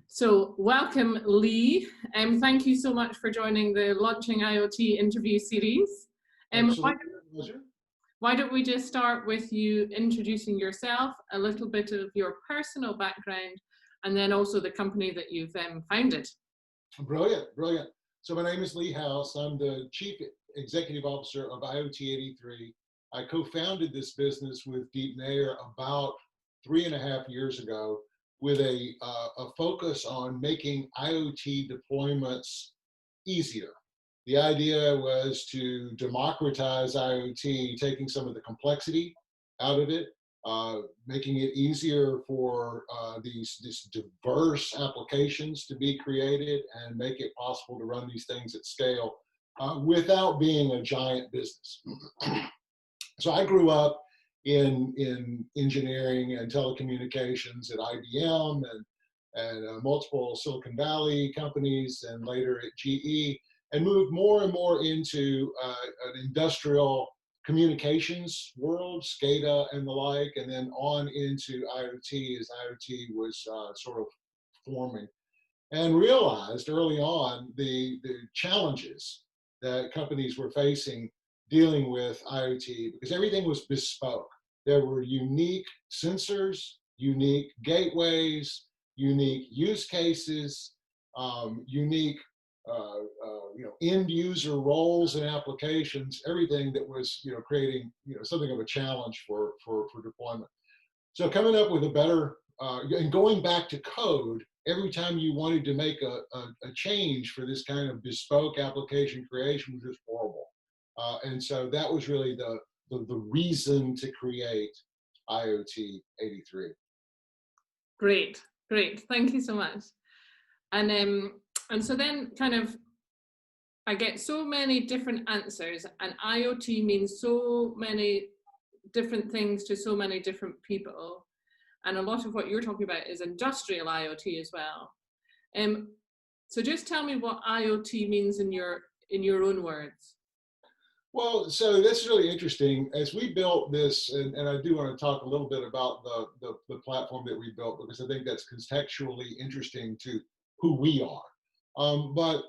So welcome, Lee. Thank you so much for joining the Launching IoT interview series. Absolutely, pleasure. Why don't we just start with you introducing yourself, a little bit of your personal background, and then also the company that you've founded. Brilliant, brilliant. So my name is Lee House. I'm the Chief Executive Officer of IoT 83. I co-founded this business with Deep Nair about 3.5 years ago with a focus on making IoT deployments easier. The idea was to democratize IoT, taking some of the complexity out of it, making it easier for these diverse applications to be created and make it possible to run these things at scale without being a giant business. So I grew up in engineering and telecommunications at IBM and multiple Silicon Valley companies and later at GE, and moved more and more into an industrial communications world, SCADA and the like, and then on into IoT as IoT was sort of forming, and realized early on the challenges that companies were facing dealing with IoT, because everything was bespoke. There were unique sensors, unique gateways, unique use cases, unique end user roles and applications, everything that was creating something of a challenge for deployment. So coming up with a better and going back to code every time you wanted to make a change for this kind of bespoke application creation was just horrible. And so that was really the reason to create IoT 83. Great, great. Thank you so much. And so then kind of, I get so many different answers, and IoT means so many different things to so many different people. And a lot of what you're talking about is industrial IoT as well. So just tell me what IoT means in your own words. Well, so this is really interesting. As we built this, and I do want to talk a little bit about the platform that we built, because I think that's contextually interesting to who we are. But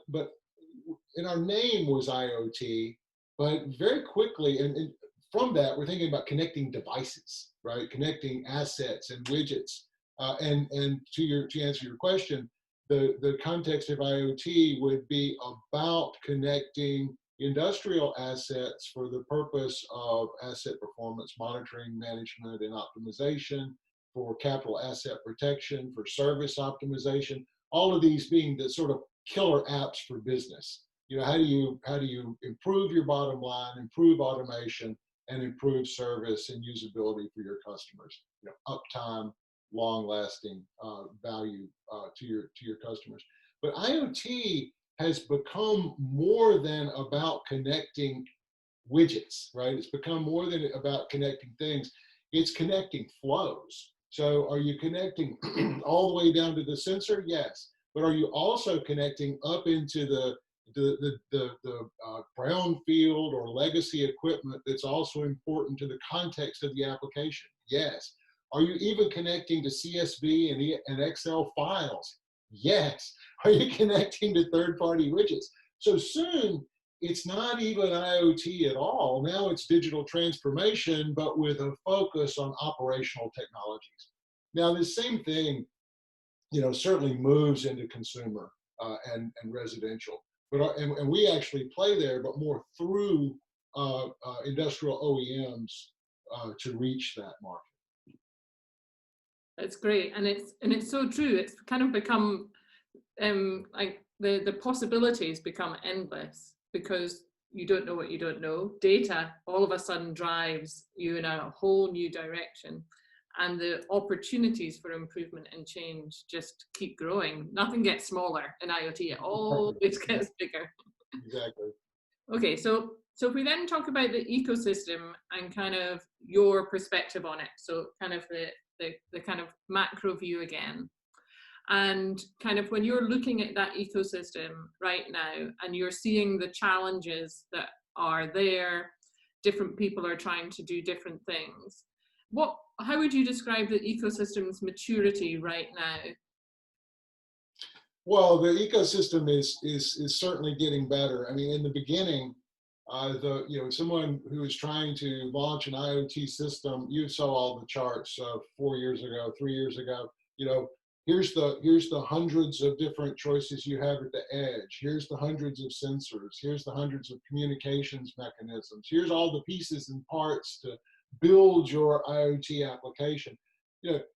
and our name was IoT, but very quickly, and from that, we're thinking about connecting devices, right? Connecting assets and widgets. And to answer your question, the context of IoT would be about connecting industrial assets for the purpose of asset performance monitoring, management, and optimization, for capital asset protection, for service optimization, all of these being the sort of killer apps for business. How do you improve your bottom line, improve automation, and improve service and usability for your customers? Uptime, long-lasting value to your customers. But IoT has become more than about connecting widgets, right? It's become more than about connecting things. It's connecting flows. So are you connecting all the way down to the sensor? Yes. But are you also connecting up into the brownfield or legacy equipment that's also important to the context of the application? Yes. Are you even connecting to CSV and Excel files? Yes. Are you connecting to third-party widgets? So soon, it's not even IoT at all. Now it's digital transformation, but with a focus on operational technologies. Now, the same thing, certainly moves into consumer and residential. But and we actually play there, but more through industrial OEMs to reach that market. That's great, and it's so true. It's kind of become like the possibilities become endless, because you don't know what you don't know. Data all of a sudden drives you in a whole new direction, and the opportunities for improvement and change just keep growing. Nothing gets smaller in IoT; it always gets bigger. Exactly. Okay, so if we then talk about the ecosystem and kind of your perspective on it, so kind of the kind of macro view again, and kind of when you're looking at that ecosystem right now and you're seeing the challenges that are there, different people are trying to do different things. How would you describe the ecosystem's maturity right now? Well, the ecosystem is certainly getting better. I mean, in the beginning, someone who was trying to launch an IoT system, you saw all the charts 4 years ago, 3 years ago. You know, here's the hundreds of different choices you have at the edge. Here's the hundreds of sensors. Here's the hundreds of communications mechanisms. Here's all the pieces and parts to build your IoT application.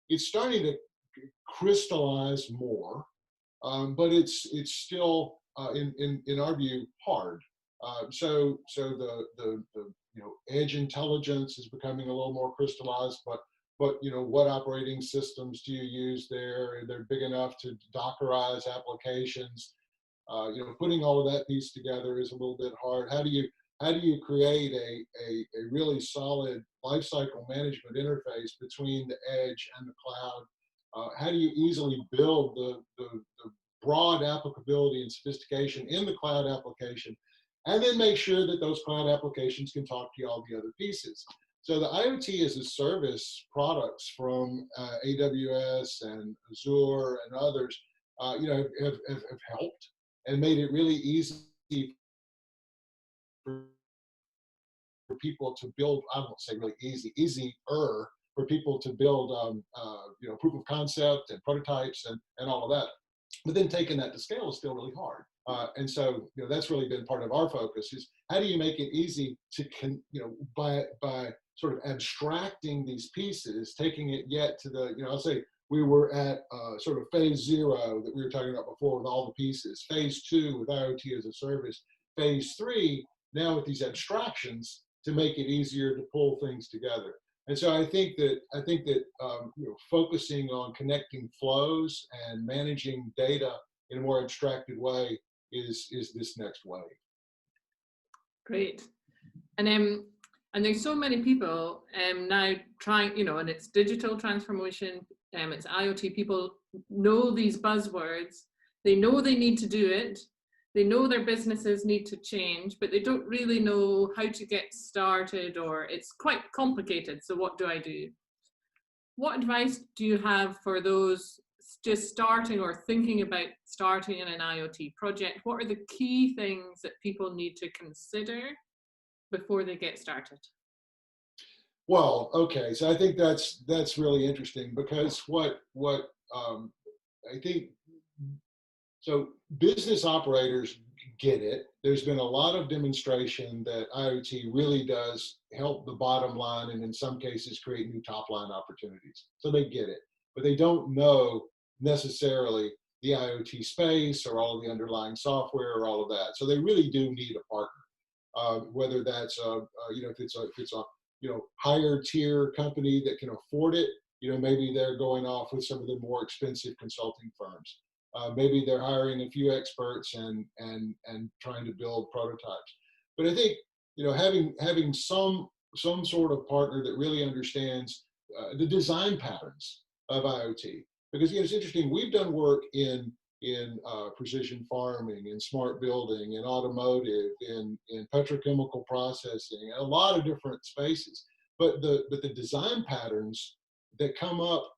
It's starting to crystallize more, but it's still in our view hard. So the edge intelligence is becoming a little more crystallized, but what operating systems do you use there? They're big enough to Dockerize applications. Putting all of that piece together is a little bit hard. How do you create a really solid lifecycle management interface between the edge and the cloud? How do you easily build the broad applicability and sophistication in the cloud application, and then make sure that those cloud applications can talk to all the other pieces? So the IoT as a service products from AWS and Azure and others, have helped and made it really easy for people to build. I won't say really easier for people to build, proof of concept and prototypes and all of that. But then taking that to scale is still really hard. And so, that's really been part of our focus is how do you make it easy to, by sort of abstracting these pieces, taking it yet to the, I'll say we were at sort of phase 0 that we were talking about before with all the pieces, phase 2 with IoT as a service, phase 3 now with these abstractions to make it easier to pull things together. And so I think that focusing on connecting flows and managing data in a more abstracted way is this next wave. Great. And there's so many people now trying, and it's digital transformation, it's IoT. People know these buzzwords. They know they need to do it. They know their businesses need to change, but they don't really know how to get started, or it's quite complicated. So what do I do? What advice do you have for those just starting or thinking about starting in an IoT project? What are the key things that people need to consider before they get started? Well, okay, so I think that's really interesting, because what I think, so business operators get it. There's been a lot of demonstration that IoT really does help the bottom line, and in some cases create new top line opportunities. So they get it, but they don't know necessarily the IoT space or all of the underlying software or all of that. So they really do need a partner, whether that's if it's a higher tier company that can afford it. Maybe they're going off with some of the more expensive consulting firms. Maybe they're hiring a few experts and trying to build prototypes. But I think having some sort of partner that really understands the design patterns of IoT, because it's interesting. We've done work in precision farming, in smart building, in automotive, in petrochemical processing, a lot of different spaces. But the design patterns that come up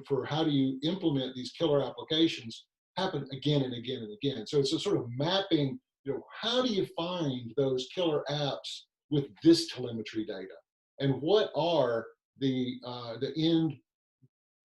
for how do you implement these killer applications happen again and again and again. So it's a sort of mapping, how do you find those killer apps with this telemetry data? And what are the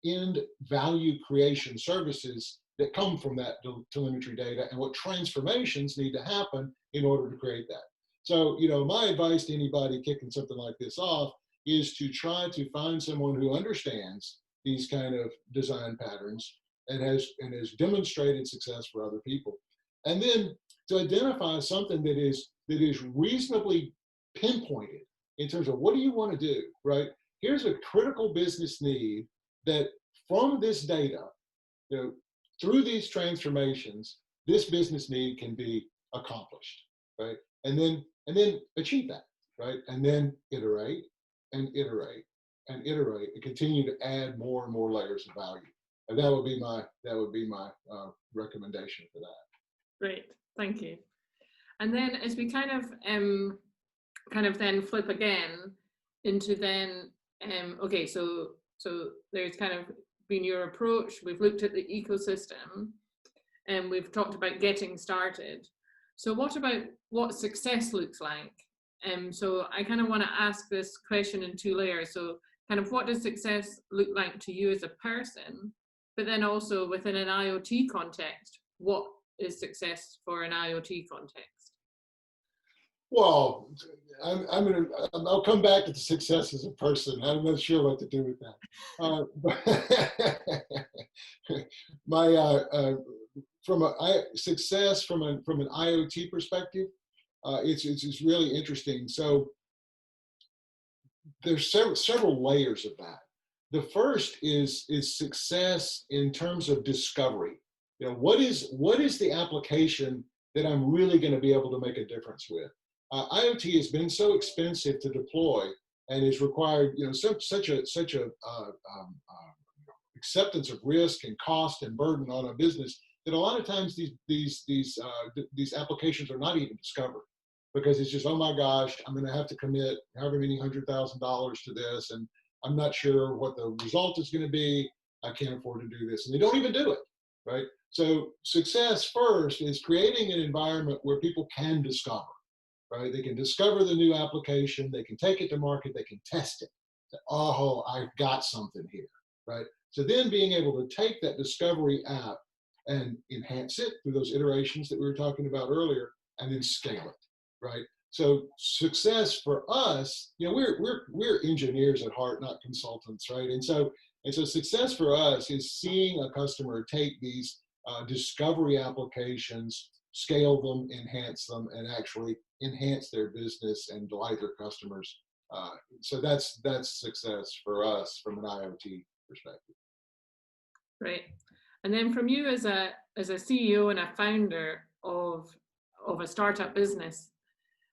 end value creation services that come from that telemetry data, and what transformations need to happen in order to create that? So, my advice to anybody kicking something like this off is to try to find someone who understands these kind of design patterns and has demonstrated success for other people, and then to identify something that is reasonably pinpointed in terms of what do you want to do, right? Here's a critical business need that from this data, through these transformations, this business need can be accomplished, right? And then achieve that, right? And then iterate and iterate and iterate and continue to add more and more layers of value. And that would be my recommendation for that. Great, thank you. And then as we kind of then flip again into then, okay, so there's kind of been your approach. We've looked at the ecosystem. and we've talked about getting started. So what about what success looks like? So I kind of want to ask this question in two layers. So kind of what does success look like to you as a person, but then also within an IoT context, what is success for an IoT context? Well, I'll come back to the success as a person. I'm not sure what to do with that. My success from an IoT perspective, it's really interesting. So there's several layers of that. The first is success in terms of discovery. You know, what is the application that I'm really going to be able to make a difference with? IoT has been so expensive to deploy and is required, you know, such a acceptance of risk and cost and burden on a business that a lot of times these applications are not even discovered, because it's just, oh my gosh, I'm going to have to commit however many $100,000 to this, and I'm not sure what the result is going to be. I can't afford to do this, and they don't even do it, right? So success first is creating an environment where people can discover, right? They can discover the new application, they can take it to market, they can test it. Oh, I've got something here, right? So then being able to take that discovery app and enhance it through those iterations that we were talking about earlier, and then scale it, right? So success for us, you know, we're engineers at heart, not consultants, right? And so success for us is seeing a customer take these discovery applications, scale them, enhance them, and actually enhance their business and delight their customers. So that's success for us from an IoT perspective. Right. And then from you as a CEO and a founder of a startup business,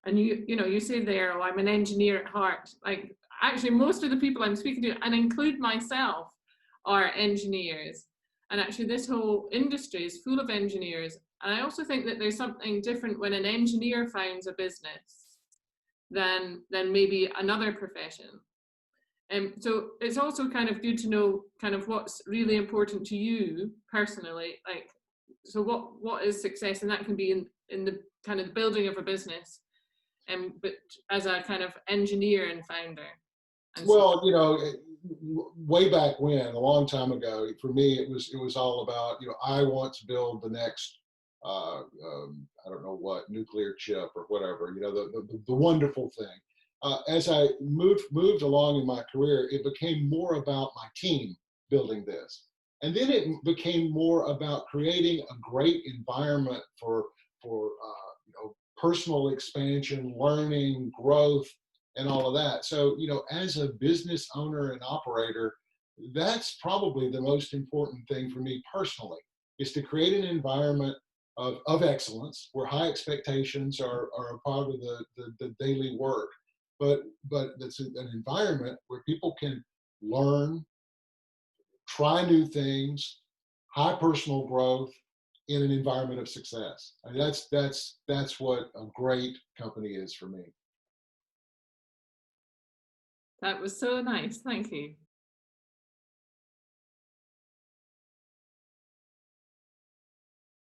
and you say there, oh, I'm an engineer at heart. Like, actually, most of the people I'm speaking to, and include myself, are engineers. And actually, this whole industry is full of engineers. And I also think that there's something different when an engineer founds a business than maybe another profession. So it's also kind of good to know kind of what's really important to you personally. Like, so what is success? And that can be in the kind of building of a business, but as a kind of engineer and founder. Well, you know, way back when, a long time ago, for me, it was all about, you know, I want to build the next, I don't know what, nuclear chip or whatever, you know, the wonderful thing. As I moved along in my career, it became more about my team building this. And then it became more about creating a great environment for you know, personal expansion, learning, growth, and all of that. So, you know, as a business owner and operator, that's probably the most important thing for me personally, is to create an environment of excellence where high expectations are a part of the daily work. But it's an environment where people can learn, try new things, high personal growth in an environment of success. And that's what a great company is for me. That was so nice. Thank you.